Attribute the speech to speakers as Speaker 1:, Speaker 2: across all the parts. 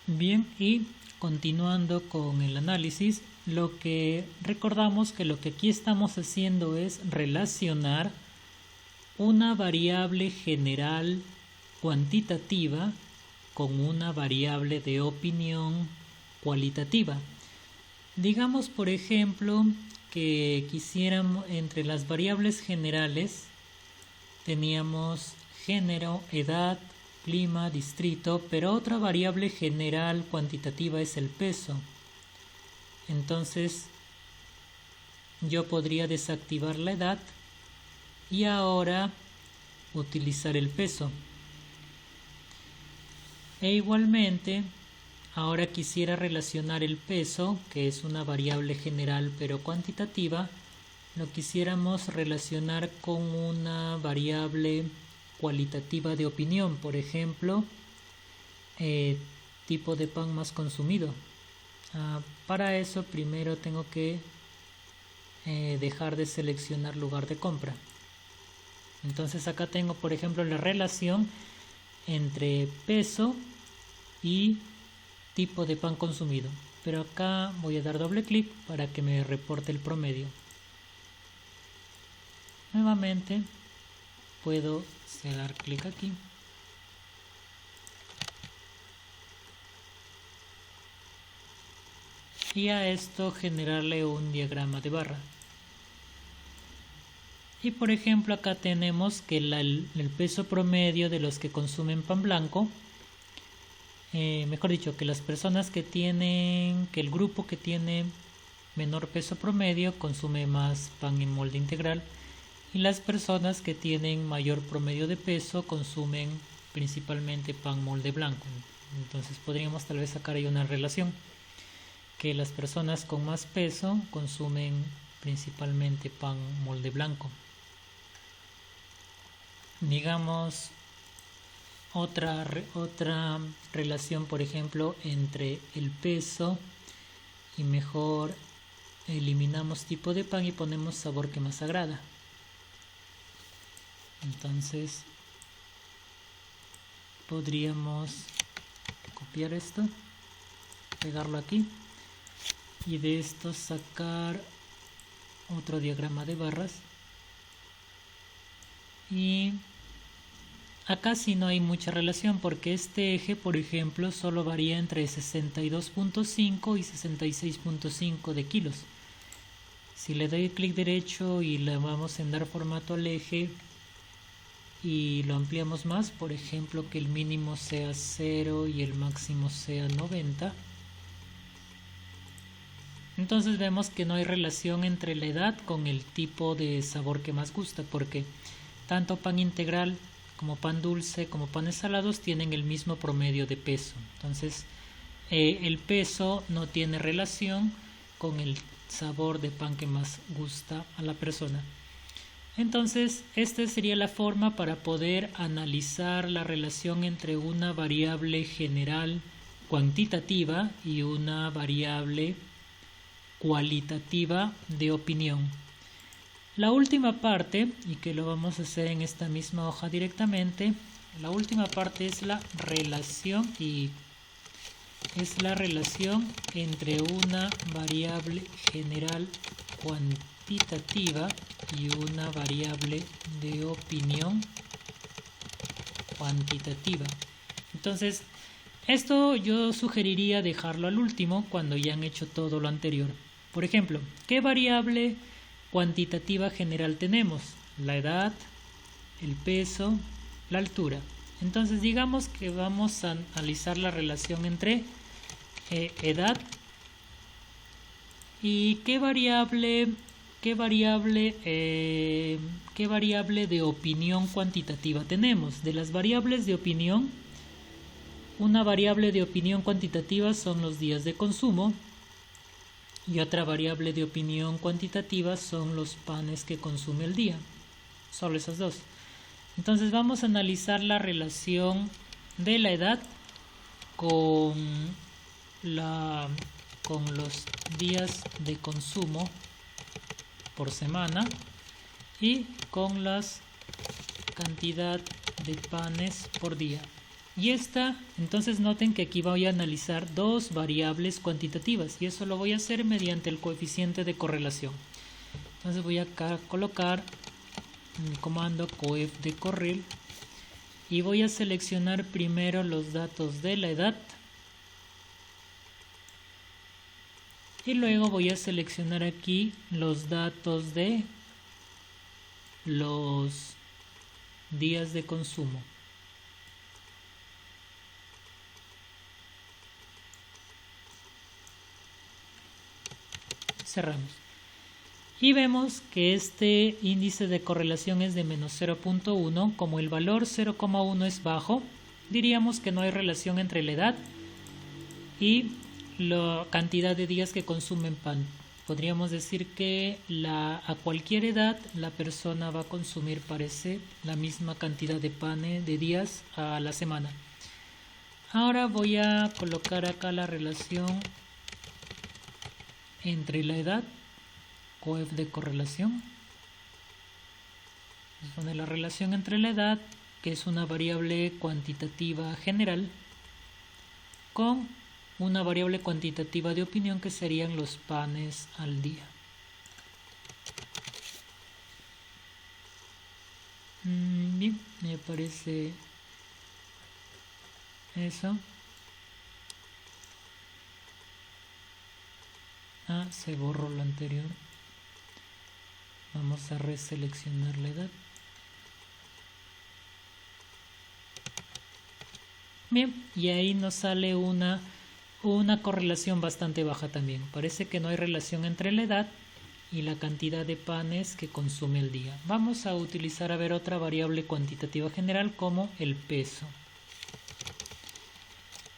Speaker 1: Bien, y continuando con el análisis, recordamos que lo que aquí estamos haciendo es relacionar una variable general cuantitativa con una variable de opinión cualitativa. Digamos, por ejemplo, que quisiéramos, entre las variables generales teníamos género, edad, clima, distrito, pero otra variable general cuantitativa es el peso. Entonces yo podría desactivar la edad y ahora utilizar el peso. E igualmente, ahora quisiera relacionar el peso, que es una variable general pero cuantitativa, lo quisiéramos relacionar con una variable cualitativa de opinión, por ejemplo, tipo de pan más consumido. Para eso primero tengo que dejar de seleccionar lugar de compra. Entonces acá tengo, por ejemplo, la relación entre peso y tipo de pan consumido, pero acá voy a dar doble clic para que me reporte el promedio. Nuevamente puedo dar clic aquí y a esto generarle un diagrama de barra. Y por ejemplo acá tenemos que el peso promedio de los que consumen pan blanco, mejor dicho, que las personas que el grupo que tiene menor peso promedio consume más pan en molde integral, y las personas que tienen mayor promedio de peso consumen principalmente pan molde blanco. Entonces podríamos tal vez sacar ahí una relación, que las personas con más peso consumen principalmente pan molde blanco. Digamos otra relación, por ejemplo, entre el peso y mejor eliminamos tipo de pan y ponemos sabor que más agrada. Entonces podríamos copiar esto, pegarlo aquí y de esto sacar otro diagrama de barras. Y acá sí no hay mucha relación porque este eje, por ejemplo, solo varía entre 62.5 y 66.5 de kilos. Si le doy clic derecho y le vamos a dar formato al eje y lo ampliamos más, por ejemplo que el mínimo sea 0 y el máximo sea 90, entonces vemos que no hay relación entre la edad con el tipo de sabor que más gusta, porque tanto pan integral como pan dulce como panes salados tienen el mismo promedio de peso. Entonces el peso no tiene relación con el sabor de pan que más gusta a la persona. Entonces esta sería la forma para poder analizar la relación entre una variable general cuantitativa y una variable cualitativa de opinión. La última parte, y que lo vamos a hacer en esta misma hoja directamente, la última parte es la relación, y es la relación entre una variable general cuantitativa y una variable de opinión cuantitativa. Entonces, esto yo sugeriría dejarlo al último cuando ya han hecho todo lo anterior. Por ejemplo, ¿qué variable cuantitativa general tenemos? La edad, el peso, la altura. Entonces digamos que vamos a analizar la relación entre edad y qué variable de opinión cuantitativa tenemos. De las variables de opinión, una variable de opinión cuantitativa son los días de consumo y otra variable de opinión cuantitativa son los panes que consume el día. Solo esas dos. Entonces vamos a analizar la relación de la edad con los días de consumo por semana y con la cantidad de panes por día. Y entonces noten que aquí voy a analizar dos variables cuantitativas y eso lo voy a hacer mediante el coeficiente de correlación. Entonces voy a colocar el comando coef de correl y voy a seleccionar primero los datos de la edad y luego voy a seleccionar aquí los datos de los días de consumo. Cerramos. Y vemos que este índice de correlación es de menos 0.1. Como el valor 0,1 es bajo, diríamos que no hay relación entre la edad y la cantidad de días que consumen pan. Podríamos decir que a cualquier edad la persona va a consumir, parece, la misma cantidad de pan de días a la semana. Ahora voy a colocar acá la relación entre la edad, coef de correlación. Pone la relación entre la edad, que es una variable cuantitativa general, con una variable cuantitativa de opinión que serían los panes al día. Bien, me parece eso. Se borró lo anterior. Vamos a reseleccionar la edad. Bien, y ahí nos sale una correlación bastante baja también. Parece que no hay relación entre la edad y la cantidad de panes que consume al día. Vamos a utilizar a ver otra variable cuantitativa general como el peso.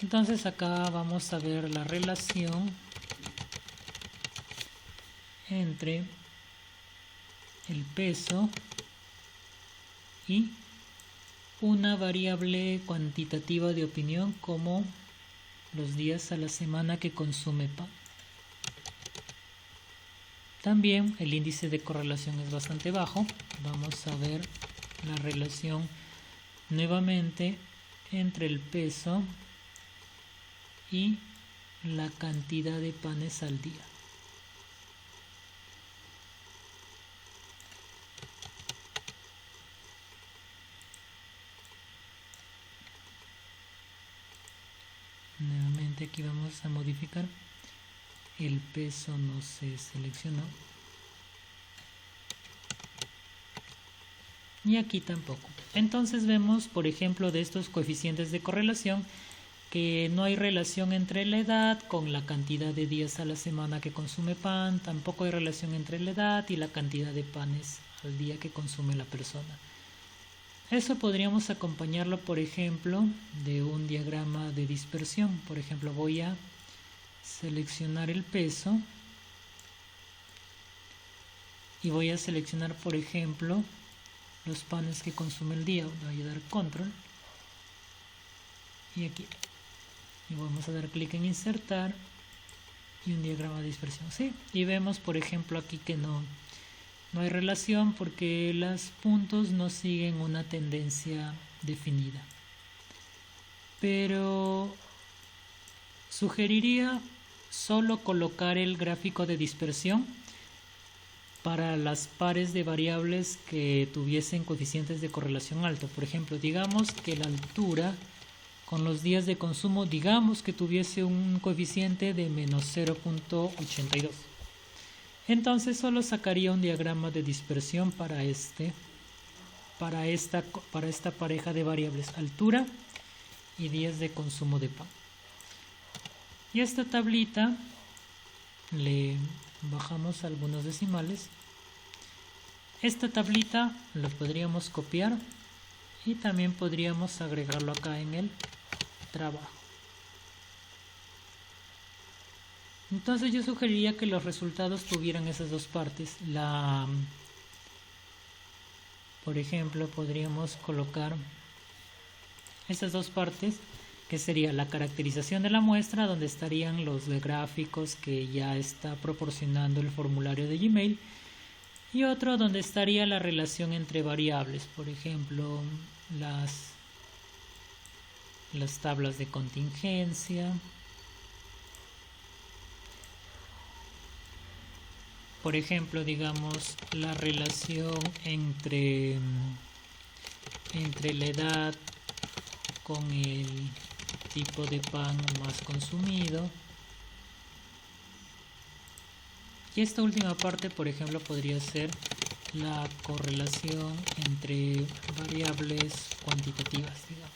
Speaker 1: Entonces acá vamos a ver la relación entre el peso y una variable cuantitativa de opinión como los días a la semana que consume pan. También el índice de correlación es bastante bajo. Vamos a ver la relación nuevamente entre el peso y la cantidad de panes al día. Nuevamente aquí vamos a modificar. El peso no se seleccionó. Y aquí tampoco. Entonces vemos, por ejemplo, de estos coeficientes de correlación que no hay relación entre la edad con la cantidad de días a la semana que consume pan, tampoco hay relación entre la edad y la cantidad de panes al día que consume la persona. Eso podríamos acompañarlo, por ejemplo, de un diagrama de dispersión. Por ejemplo, voy a seleccionar el peso y voy a seleccionar, por ejemplo, los panes que consume el día. Voy a dar control y aquí. Y vamos a dar clic en insertar y un diagrama de dispersión. ¿Sí? Y vemos, por ejemplo, aquí que no hay relación porque los puntos no siguen una tendencia definida. Pero sugeriría solo colocar el gráfico de dispersión para las pares de variables que tuviesen coeficientes de correlación alto. Por ejemplo, digamos que la altura con los días de consumo, digamos que tuviese un coeficiente de menos 0.82. Entonces solo sacaría un diagrama de dispersión para esta pareja de variables, altura y días de consumo de pan. Y a esta tablita le bajamos algunos decimales. Esta tablita la podríamos copiar y también podríamos agregarlo acá en el trabajo. Entonces yo sugeriría que los resultados tuvieran esas dos partes. Por ejemplo, podríamos colocar estas dos partes, que sería la caracterización de la muestra, donde estarían los gráficos que ya está proporcionando el formulario de Gmail, y otro donde estaría la relación entre variables, por ejemplo, las tablas de contingencia. Por ejemplo, digamos la relación entre la edad con el tipo de pan más consumido. Y esta última parte, por ejemplo, podría ser la correlación entre variables cuantitativas, digamos.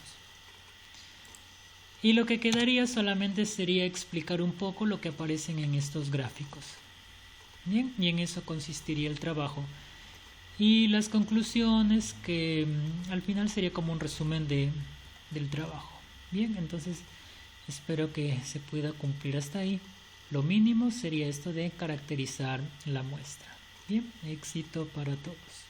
Speaker 1: Y lo que quedaría solamente sería explicar un poco lo que aparecen en estos gráficos. Bien, y en eso consistiría el trabajo. Y las conclusiones que al final sería como un resumen del trabajo. Bien, entonces espero que se pueda cumplir hasta ahí. Lo mínimo sería esto de caracterizar la muestra. Bien, éxito para todos.